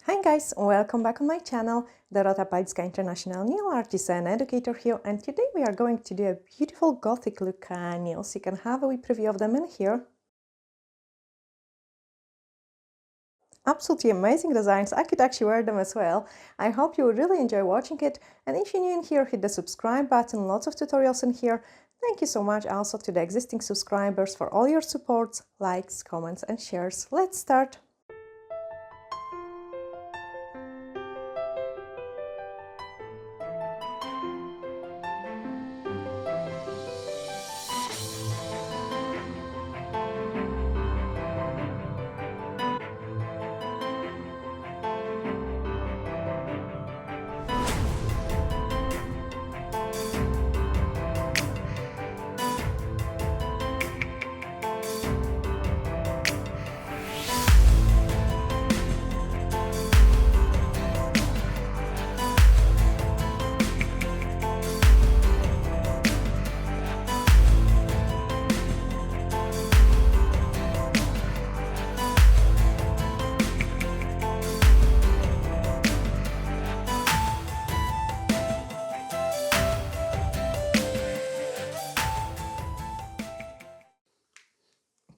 Hi guys, welcome back on my channel. Dorota Palicka, international nail artist and educator here, and today we are going to do a beautiful gothic look nails. You can have a wee preview of them in here. Absolutely amazing designs. I could actually wear them as well. I hope you will really enjoy watching it, and if you're new in here, hit the subscribe button. Lots of tutorials in here. Thank you so much also to the existing subscribers for all your supports, likes, comments and shares. Let's start.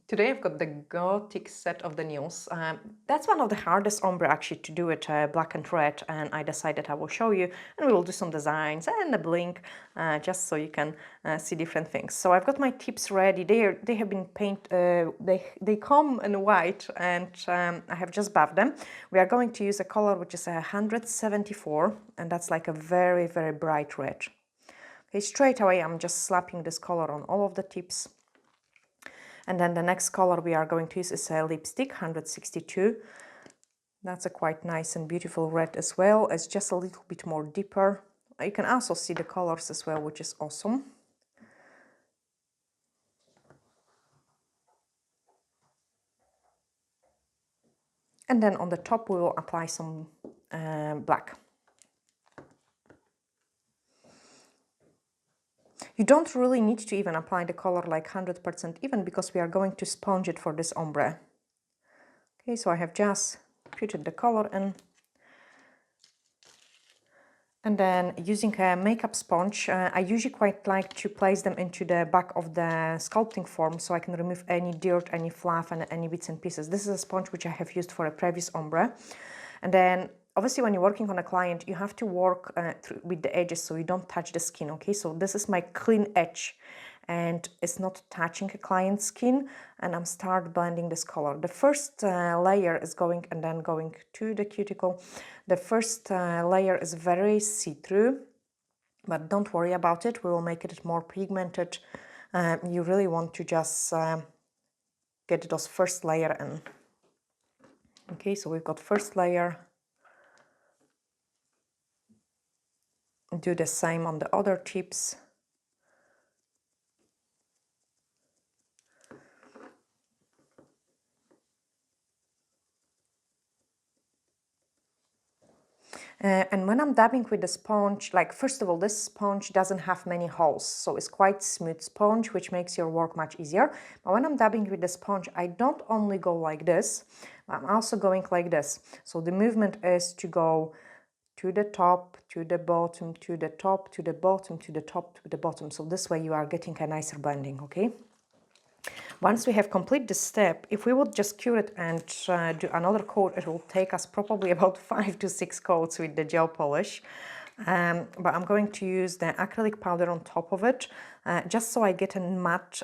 Today I've got the Gothic set of the nails. That's one of the hardest ombre actually to do it black and red, and I decided I will show you, and we will do some designs and a blink just so you can see different things. So I've got my tips ready. They have been painted, they come in white, and I have just buffed them. We are going to use a color which is 174, and that's like a very, very bright red. Okay, straight away I'm just slapping this color on all of the tips. And then the next color we are going to use is a lipstick, 162. That's a quite nice and beautiful red as well. It's just a little bit more deeper. You can also see the colors as well, which is awesome. And then on the top we will apply some black. You don't really need to even apply the color like 100% even, because we are going to sponge it for this ombre. Okay, so I have just put the color in. And then using a makeup sponge, I usually quite like to place them into the back of the sculpting form so I can remove any dirt, any fluff and any bits and pieces. This is a sponge which I have used for a previous ombre. And then obviously when you're working on a client, you have to work with the edges so you don't touch the skin, okay? So this is my clean edge and it's not touching a client's skin, and I'm start blending this color. The first layer is going and then going to the cuticle. The first layer is very see-through, but don't worry about it. We will make it more pigmented. You really want to just get those first layer in. Okay, so we've got first layer. Do the same on the other tips. And when I'm dabbing with the sponge, like first of all, this sponge doesn't have many holes, so it's quite smooth sponge, which makes your work much easier. But when I'm dabbing with the sponge, I don't only go like this, I'm also going like this. So the movement is to go to the top, to the bottom, to the top, to the bottom, to the top, to the bottom. So this way you are getting a nicer blending, okay? Once we have completed this step, if we would just cure it and do another coat, it will take us probably about 5 to 6 coats with the gel polish. But I'm going to use the acrylic powder on top of it, just so I get a matte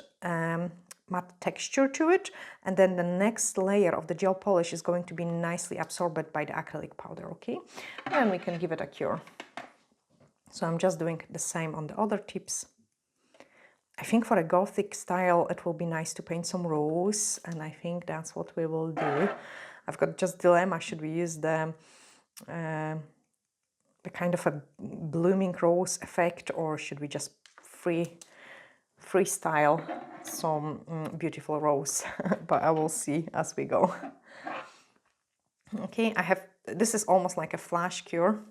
texture to it. And then the next layer of the gel polish is going to be nicely absorbed by the acrylic powder, okay? And we can give it a cure. So I'm just doing the same on the other tips. I think for a Gothic style, it will be nice to paint some rose, and I think that's what we will do. I've got just dilemma, should we use the kind of a blooming rose effect, or should we just freestyle some beautiful rose? But I will see as we go. Okay, this is almost like a flash cure.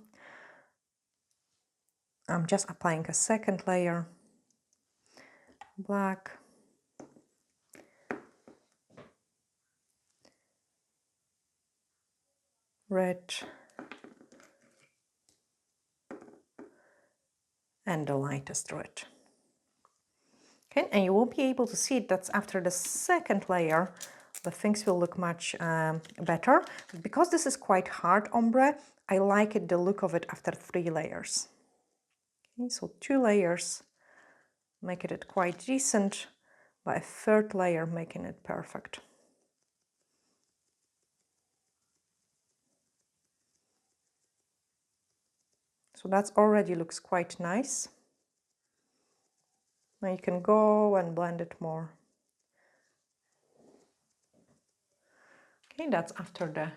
I'm just applying a second layer. Black. red, and the lightest red. Okay, and you will be able to see it. That's after the second layer, the things will look much better. Because this is quite hard ombre, I like it, the look of it after 3 layers. Okay, so 2 layers making it quite decent, but a 3rd layer making it perfect. So that already looks quite nice. Now you can go and blend it more. Okay, that's after the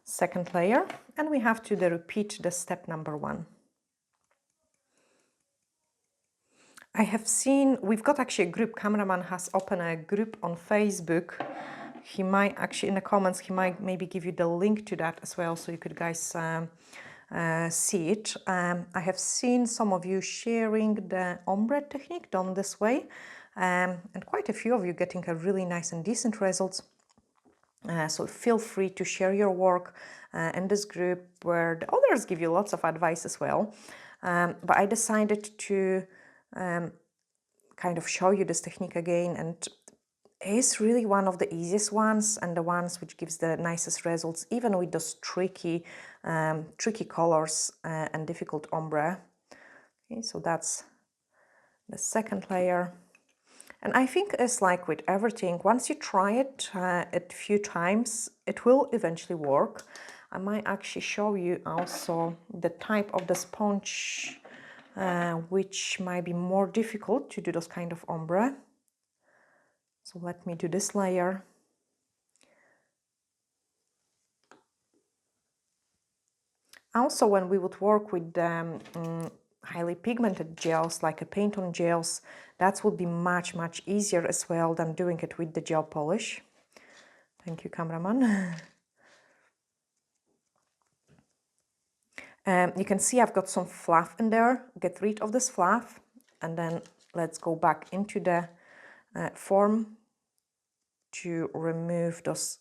second layer, and we have to repeat the step number 1. I have seen, we've got actually a group, cameraman has opened a group on Facebook. He might actually, in the comments, he might maybe give you the link to that as well, so you could guys see it. I have seen some of you sharing the ombre technique done this way, and quite a few of you getting a really nice and decent results. So feel free to share your work in this group where the others give you lots of advice as well. But I decided to kind of show you this technique again, and it's really one of the easiest ones and the ones which gives the nicest results, even with those tricky colors and difficult ombre. Okay, so that's the second layer. And I think it's like with everything, once you try it a few times, it will eventually work. I might actually show you also the type of the sponge which might be more difficult to do those kind of ombre. So let me do this layer. Also, when we would work with highly pigmented gels, like a paint-on gels, that would be much easier as well than doing it with the gel polish. Thank you, cameraman. You can see I've got some fluff in there. Get rid of this fluff, and then let's go back into the form to remove those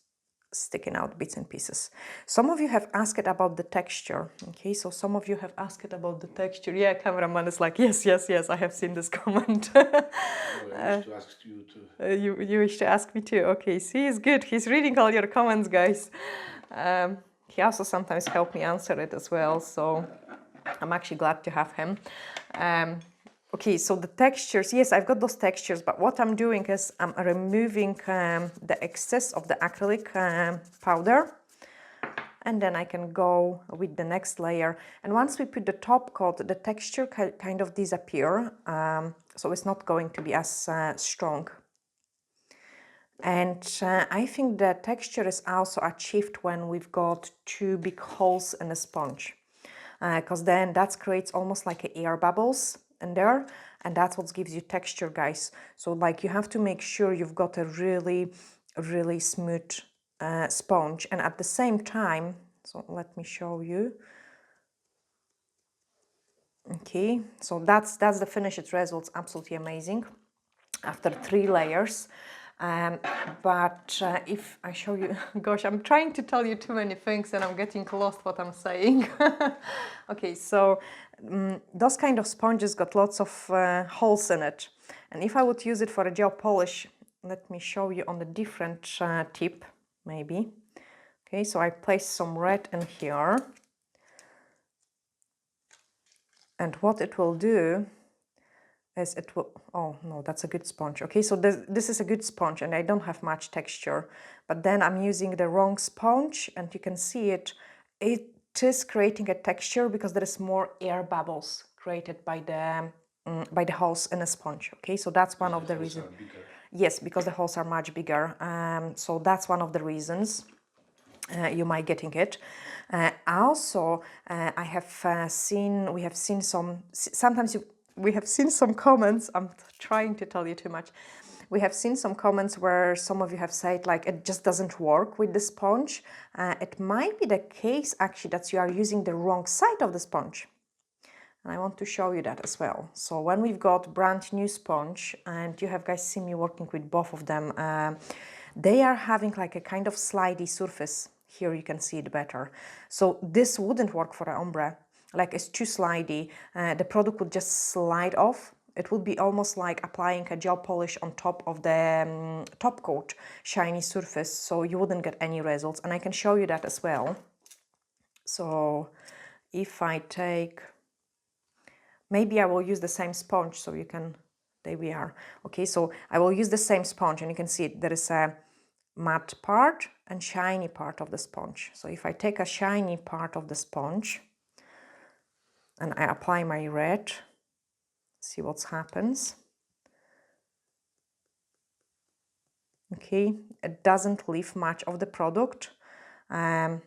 sticking out bits and pieces. Some of you have asked about the texture. Okay, so some of you have asked about the texture. Yeah, cameraman is like, yes, I have seen this comment. I wish to ask you too. You wish to ask me too? Okay, see, he's good. He's reading all your comments, guys. He also sometimes helps me answer it as well, so I'm actually glad to have him. Okay, so the textures, yes, I've got those textures, but what I'm doing is I'm removing the excess of the acrylic powder, and then I can go with the next layer. And once we put the top coat, the texture kind of disappear, so it's not going to be as strong. And I think the texture is also achieved when we've got 2 big holes in the sponge, because then that creates almost like air bubbles in there, and that's what gives you texture, guys. So like you have to make sure you've got a really smooth sponge, and at the same time, so let me show you. Okay, so that's the finished results. Absolutely amazing after 3 layers. But if I show you, gosh, I'm trying to tell you too many things and I'm getting lost what I'm saying. Okay, so those kind of sponges got lots of holes in it. And if I would use it for a gel polish, let me show you on the different tip, maybe. Okay, so I place some red in here. And what it will do is it will, oh no, that's a good sponge. Okay, so this is a good sponge and I don't have much texture, but then I'm using the wrong sponge and you can see it is creating a texture because there is more air bubbles created by the holes in a sponge. Okay, so that's one of the reasons. Yes, because the holes are much bigger. So that's one of the reasons you might getting it. Also, I have seen, we have seen some, sometimes we have seen some comments, I'm trying to tell you too much. We have seen some comments where some of you have said like it just doesn't work with the sponge. It might be the case actually that you are using the wrong side of the sponge. And I want to show you that as well. So when we've got brand new sponge, and you have guys seen me working with both of them, they are having like a kind of slidey surface here you can see it better. So this wouldn't work for an ombre, like it's too slidey. The product would just slide off. It would be almost like applying a gel polish on top of the top coat shiny surface, so you wouldn't get any results. And I can show you that as well. So if I take, maybe I will use the same sponge so you can, there we are. Okay, so I will use the same sponge and you can see it, there is a matte part and shiny part of the sponge. So if I take a shiny part of the sponge and I apply my red, see what happens. Okay, it doesn't leave much of the product, and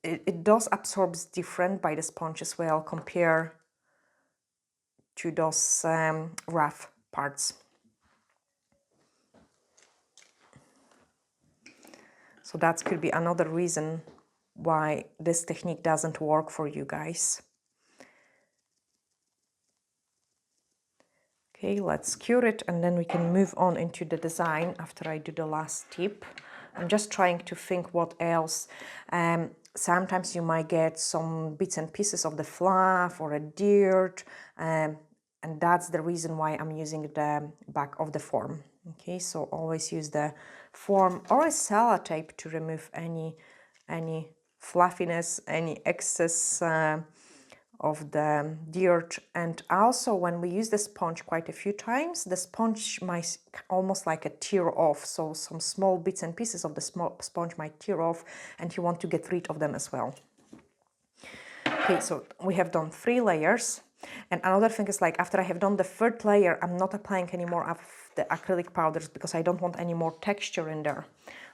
it does absorbs different by the sponge as well compared to those rough parts. So that could be another reason why this technique doesn't work for you guys. Okay, let's cure it and then we can move on into the design after I do the last tip. I'm just trying to think what else. Sometimes you might get some bits and pieces of the fluff or a dirt, and that's the reason why I'm using the back of the form. Okay, so always use the form or a sellotape to remove any fluffiness, any excess of the dirt. And also when we use the sponge quite a few times, the sponge might almost like a tear off, so some small bits and pieces of the sponge might tear off and you want to get rid of them as well. Okay, so we have done 3 layers, and another thing is, like, after I have done the 3rd layer, I'm not applying any more of the acrylic powders because I don't want any more texture in there.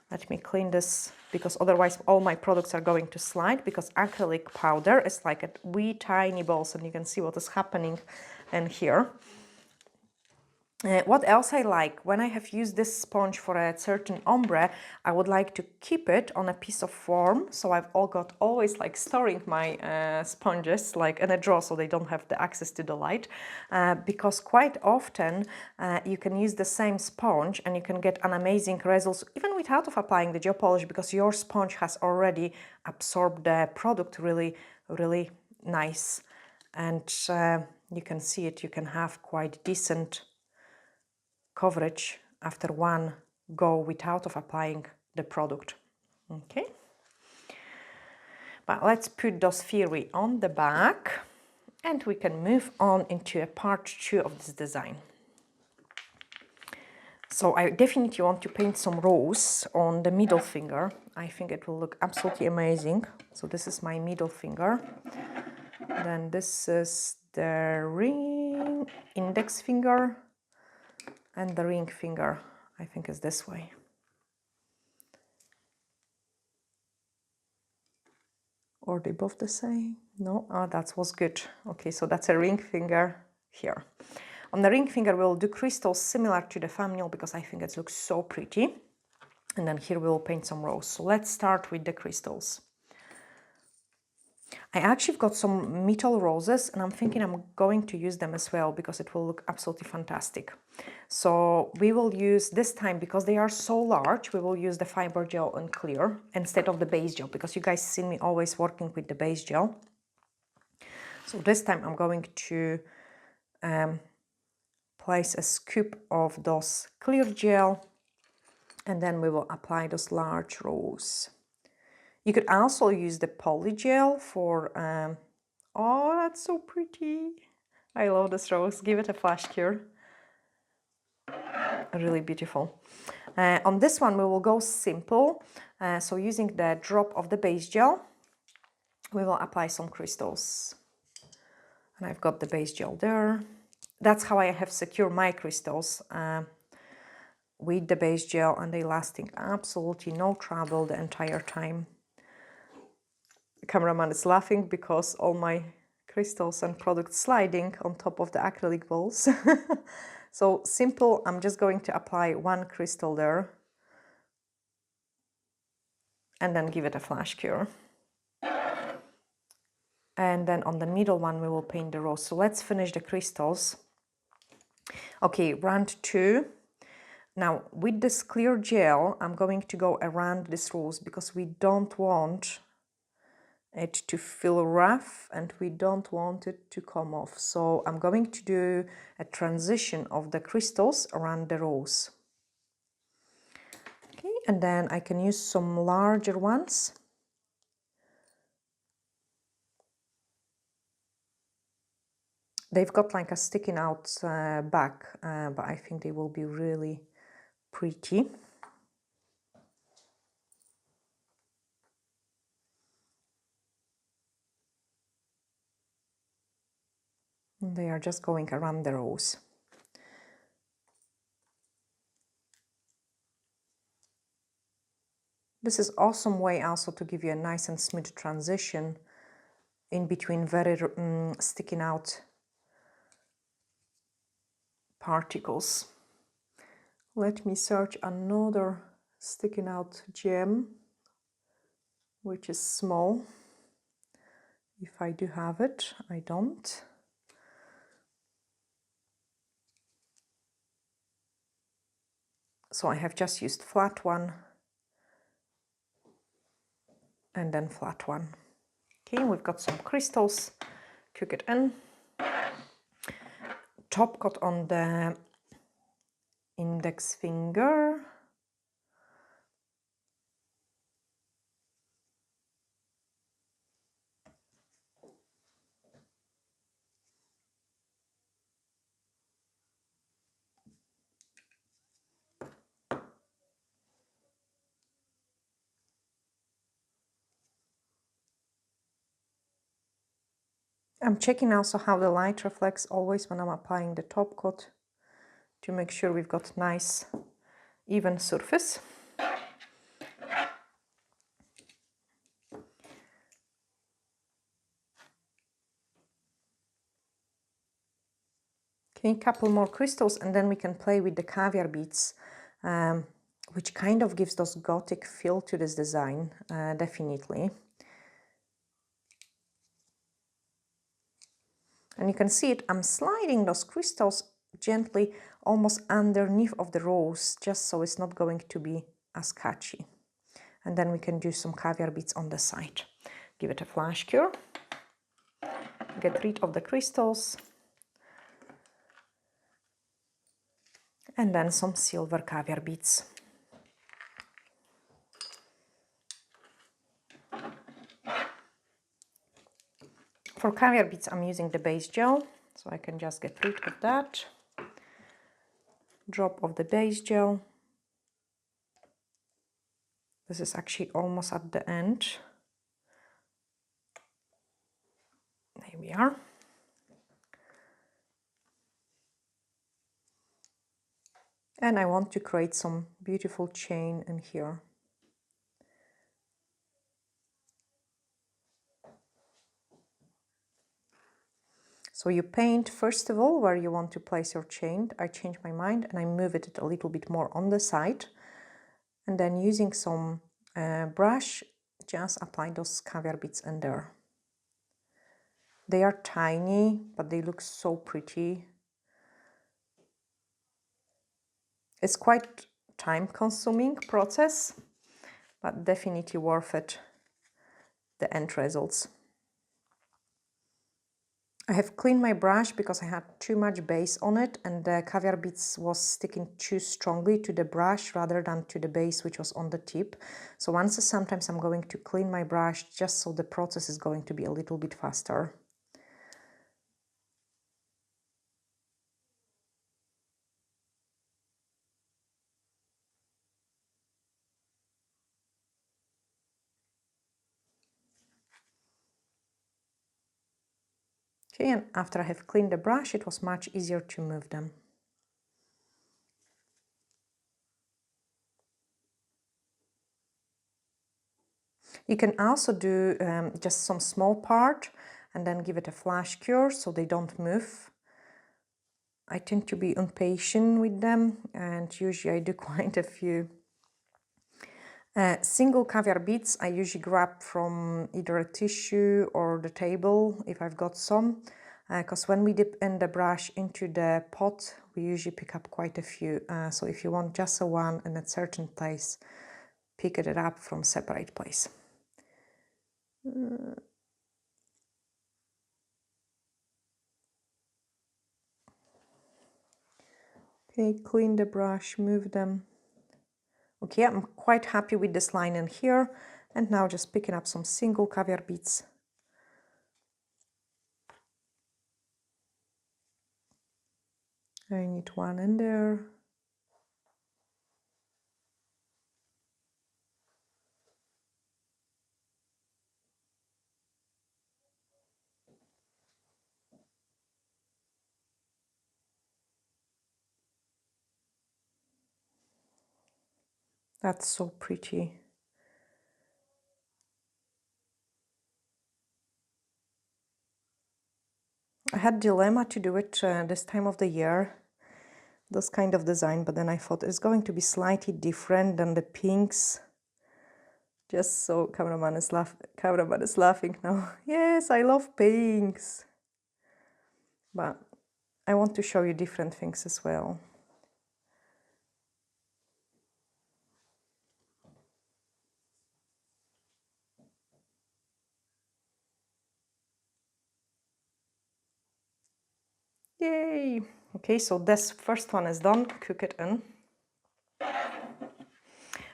Let me clean this, because otherwise all my products are going to slide, because acrylic powder is like a wee tiny balls, and you can see what is happening in here. What else I like, when I have used this sponge for a certain ombre, I would like to keep it on a piece of form. So I've always like storing my sponges like in a drawer so they don't have the access to the light, because quite often you can use the same sponge and you can get an amazing results even without applying the gel polish, because your sponge has already absorbed the product really nice, and you can see it, you can have quite decent coverage after one go without applying the product. Okay, but let's put those theory on the back and we can move on into a part 2 of this design. So I definitely want to paint some rose on the middle finger. I think it will look absolutely amazing. So this is my middle finger, then this is the ring index finger, and the ring finger, I think, is this way. Or they both the same? No, that was good. Okay, so that's a ring finger here. On the ring finger, we'll do crystals similar to the thumbnail because I think it looks so pretty. And then here we'll paint some rose. So let's start with the crystals. I actually got some metal roses and I'm thinking I'm going to use them as well because it will look absolutely fantastic. So we will use this time, because they are so large, we will use the fiber gel in clear instead of the base gel, because you guys see me always working with the base gel. So this time I'm going to place a scoop of those clear gel and then we will apply those large rose. You could also use the poly gel for, oh, that's so pretty. I love this rose. Give it a flash cure. Really beautiful. On this one, we will go simple. So using the drop of the base gel, we will apply some crystals. And I've got the base gel there. That's how I have secured my crystals with the base gel, and they lasting absolutely no trouble the entire time. The cameraman is laughing because all my crystals and products sliding on top of the acrylic balls. So simple, I'm just going to apply 1 crystal there and then give it a flash cure. And then on the middle one we will paint the rose. So let's finish the crystals. Okay, round 2. Now, with this clear gel, I'm going to go around this rose because we don't want it to feel rough and we don't want it to come off. So I'm going to do a transition of the crystals around the rose. Okay, and then I can use some larger ones. They've got like a sticking out back, but I think they will be really pretty. And they are just going around the rose. This is awesome way also to give you a nice and smooth transition in between very sticking out particles. Let me search another sticking out gem, which is small. If I do have it, I don't. So I have just used flat one and then flat one. Okay, we've got some crystals, cook it in. Top coat on the index finger. I'm checking also how the light reflects always when I'm applying the top coat to make sure we've got nice even surface. Okay, a couple more crystals and then we can play with the caviar beads, which kind of gives those Gothic feel to this design, definitely. And you can see it, I'm sliding those crystals gently almost underneath of the rose, just so it's not going to be as catchy. And then we can do some caviar beads on the side. Give it a flash cure. Get rid of the crystals. And then some silver caviar beads. For caviar beads, I'm using the base gel, so I can just get rid of that. Drop of the base gel. This is actually almost at the end. There we are. And I want to create some beautiful chain in here. So you paint first of all where you want to place your chain. I change my mind and I move it a little bit more on the side. And then using some brush, just apply those caviar beads in there. They are tiny, but they look so pretty. It's quite time-consuming process, but definitely worth it, the end results. I have cleaned my brush because I had too much base on it and the caviar beads was sticking too strongly to the brush rather than to the base which was on the tip. So sometimes I'm going to clean my brush just so the process is going to be a little bit faster. Okay, and after I have cleaned the brush, it was much easier to move them. You can also do just some small part and then give it a flash cure so they don't move. I tend to be impatient with them and usually I do quite a few. Single caviar beads I usually grab from either a tissue or the table if I've got some. because when we dip in the brush into the pot, we usually pick up quite a few. So if you want just a one in a certain place, pick it up from separate place. Okay, clean the brush, move them. Okay, I'm quite happy with this line in here. And now just picking up some single caviar beads. I need one in there. That's so pretty. I had dilemma to do it this time of the year, this kind of design, but then I thought it's going to be slightly different than the pinks. Just so cameraman is laughing now. Yes, I love pinks. But I want to show you different things as well. Yay! Okay, so this first one is done. Cook it in.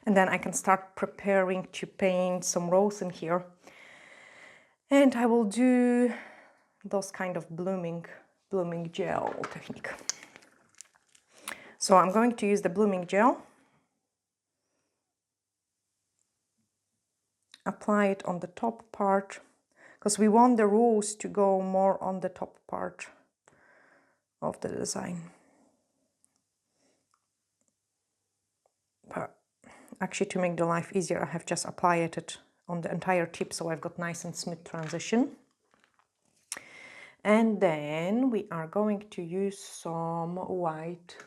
And then I can start preparing to paint some rose in here. And I will do those kind of blooming gel technique. So I'm going to use the blooming gel. Apply it on the top part, because we want the rose to go more on the top part of the design. But actually, to make the life easier, I have just applied it on the entire tip, so I've got nice and smooth transition. And then we are going to use some white,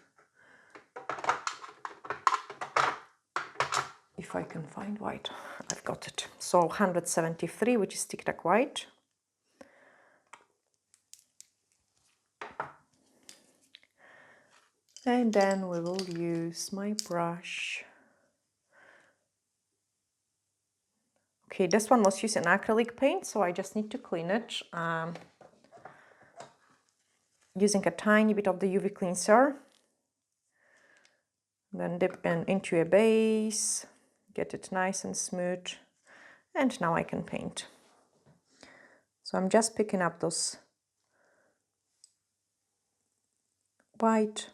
if I can find white. I've got it. So 173, which is Tic Tac white. And then we will use my brush. Okay, this one was using acrylic paint, so I just need to clean it. Using a tiny bit of the UV cleanser. Then dip into a base, get it nice and smooth. And now I can paint. So I'm just picking up those white.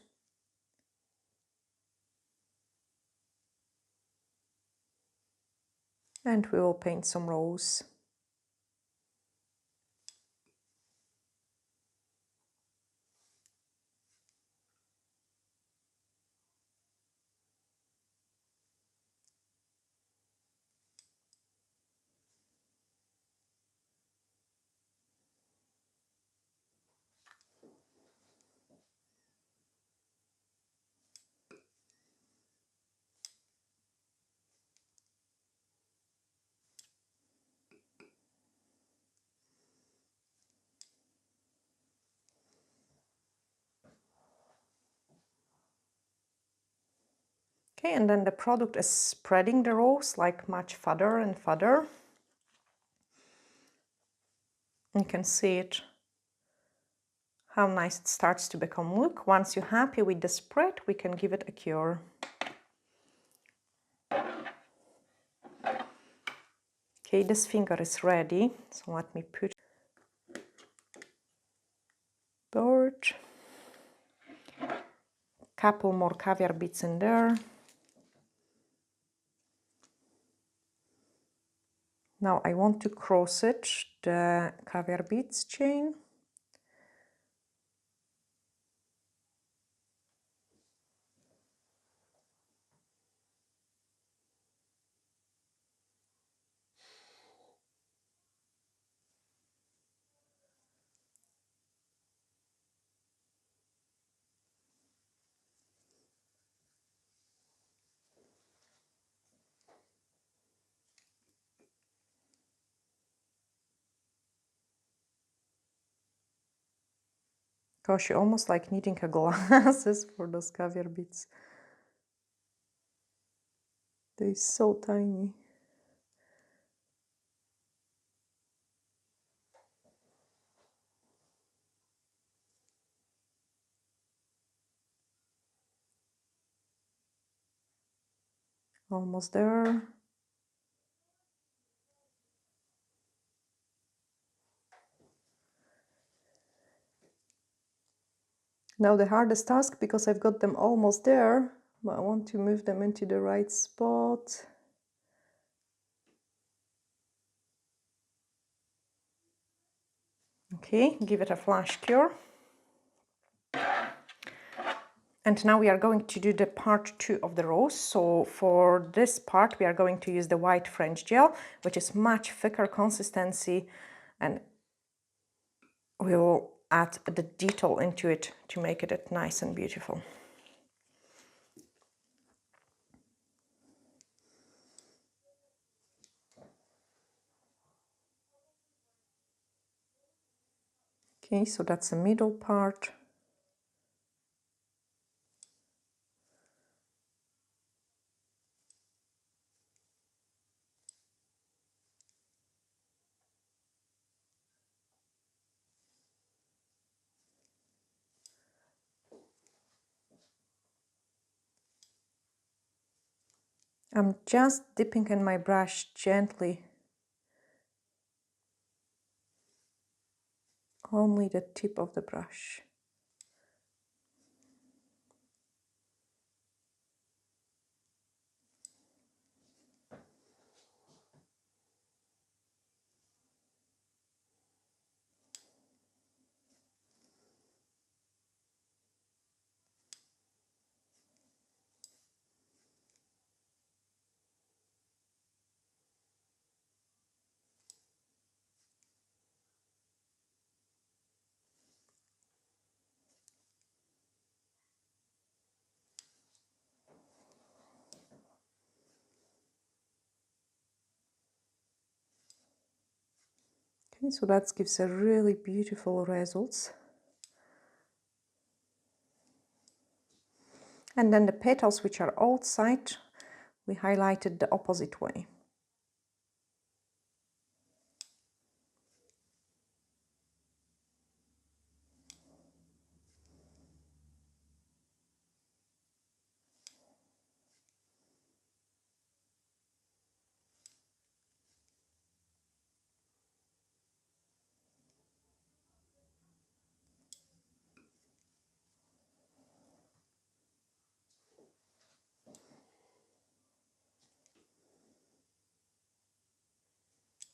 And we will paint some rose. Okay, and then the product is spreading the rose like much further and further. You can see it, how nice it starts to become. Look, once you're happy with the spread, we can give it a cure. Okay, this finger is ready, so let me put bird, couple more caviar beads in there. Now I want to cross it, the caviar beads chain. Gosh, you're almost like needing a glasses for those caviar beads. They're so tiny. Almost there. Now the hardest task, because I've got them almost there, but I want to move them into the right spot. Okay, give it a flash cure. And now we are going to do the part 2 of the rose. So for this part, we are going to use the white French gel, which is much thicker consistency, and we will add the detail into it to make it nice and beautiful. Okay, so that's the middle part. I'm just dipping in my brush gently, only the tip of the brush. Okay, so that gives a really beautiful results. And then the petals which are outside, we highlighted the opposite way.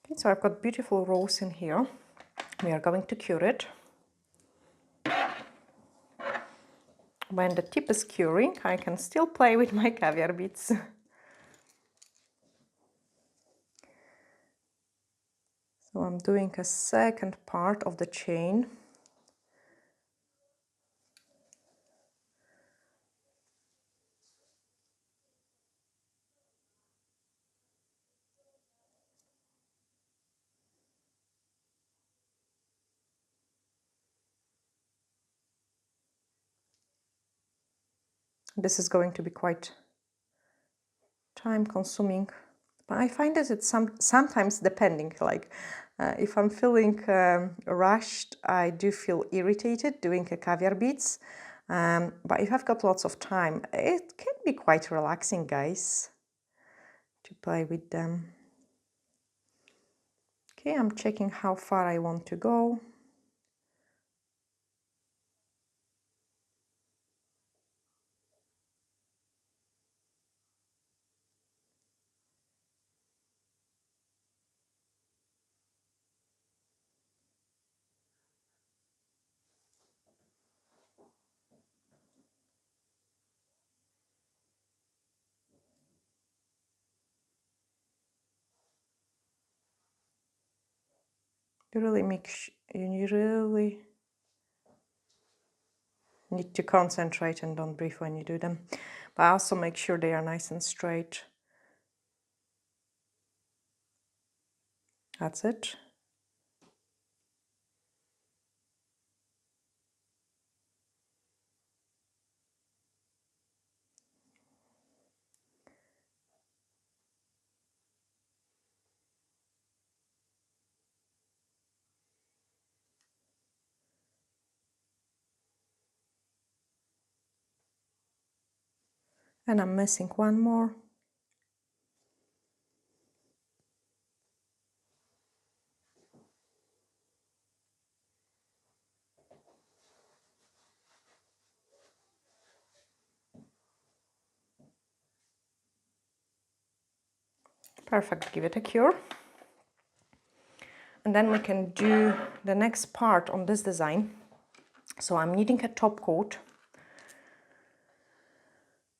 Okay, so I've got beautiful rose in here. We are going to cure it. When the tip is curing, I can still play with my caviar beads. So I'm doing a second part of the chain. This is going to be quite time consuming, but I find that it's sometimes depending, like if I'm feeling rushed, I do feel irritated doing a caviar beads, but if I've got lots of time, it can be quite relaxing, guys, to play with them. Okay, I'm checking how far I want to go. You really need to concentrate and don't breathe when you do them, but also make sure they are nice and straight. That's it. And I'm missing one more. Perfect, give it a cure. And then we can do the next part on this design. So I'm needing a top coat.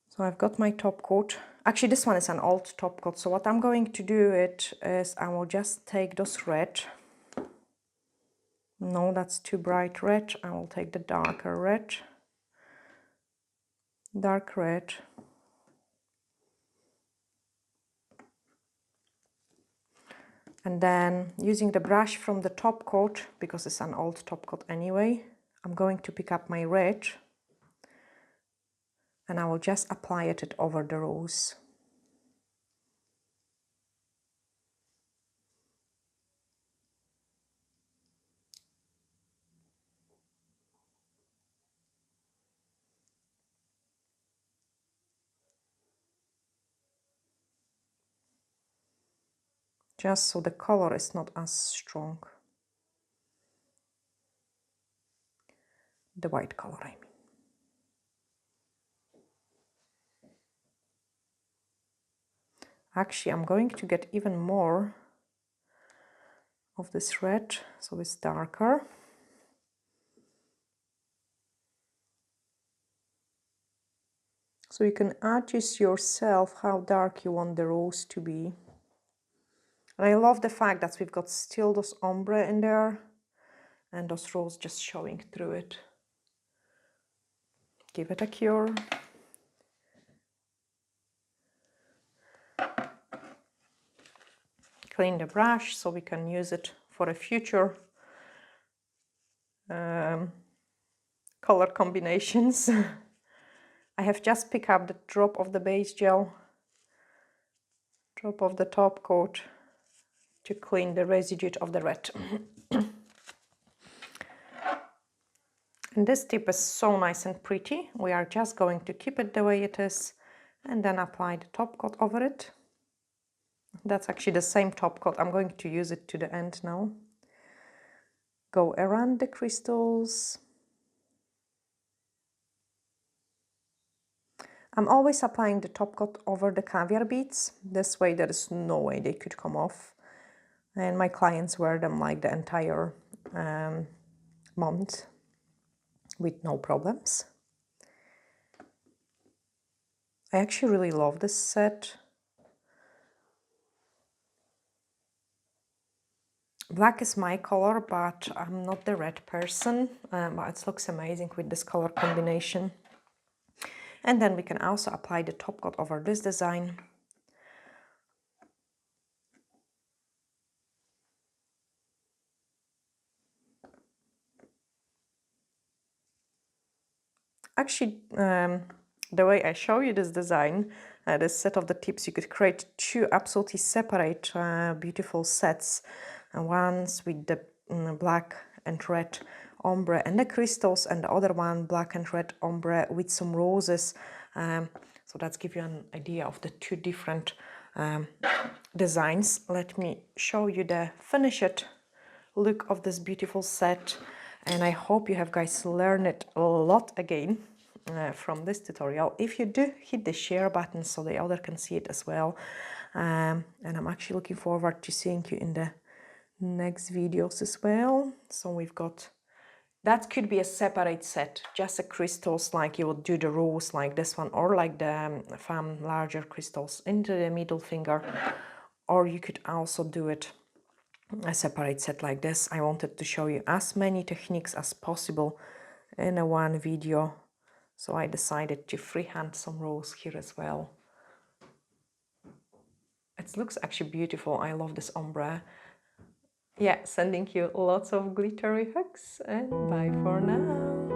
So I've got my top coat. Actually, this one is an old top coat. So what I'm going to do is I will just take those red. No, that's too bright red. I will take the darker red. Dark red. And then using the brush from the top coat, because it's an old top coat anyway, I'm going to pick up my red and I will just apply it over the rose. Just so the color is not as strong. The white color, I mean. Actually, I'm going to get even more of this red, so it's darker. So you can adjust yourself how dark you want the rose to be. And I love the fact that we've got still those ombre in there and those rose just showing through it. Give it a cure. Clean the brush so we can use it for a future color combinations. I have just picked up the drop of the base gel, drop of the top coat to clean the residue of the red. And this tip is so nice and pretty. We are just going to keep it the way it is and then apply the top coat over it. That's actually the same top coat. I'm going to use it to the end now. Go around the crystals. I'm always applying the top coat over the caviar beads. This way there is no way they could come off. And my clients wear them like the entire month with no problems. I actually really love this set. Black is my color, but I'm not the red person, but it looks amazing with this color combination. And then we can also apply the top coat over this design. Actually, the way I show you this design, this set of the tips, you could create two absolutely separate beautiful sets. One's with the black and red ombre and the crystals, and the other one black and red ombre with some roses. So that's give you an idea of the two different designs. Let me show you the finished look of this beautiful set. And I hope you have guys learned it a lot again from this tutorial. If you do, hit the share button so the other can see it as well. And I'm actually looking forward to seeing you in the next videos as well. So we've got, that could be a separate set, just the crystals like you would do the rose like this one, or like the larger crystals into the middle finger, or you could also do it a separate set like this. I wanted to show you as many techniques as possible in a one video, so I decided to freehand some rose here as well. It looks actually beautiful. I love this ombre. Yeah, sending you lots of glittery hugs and bye for now.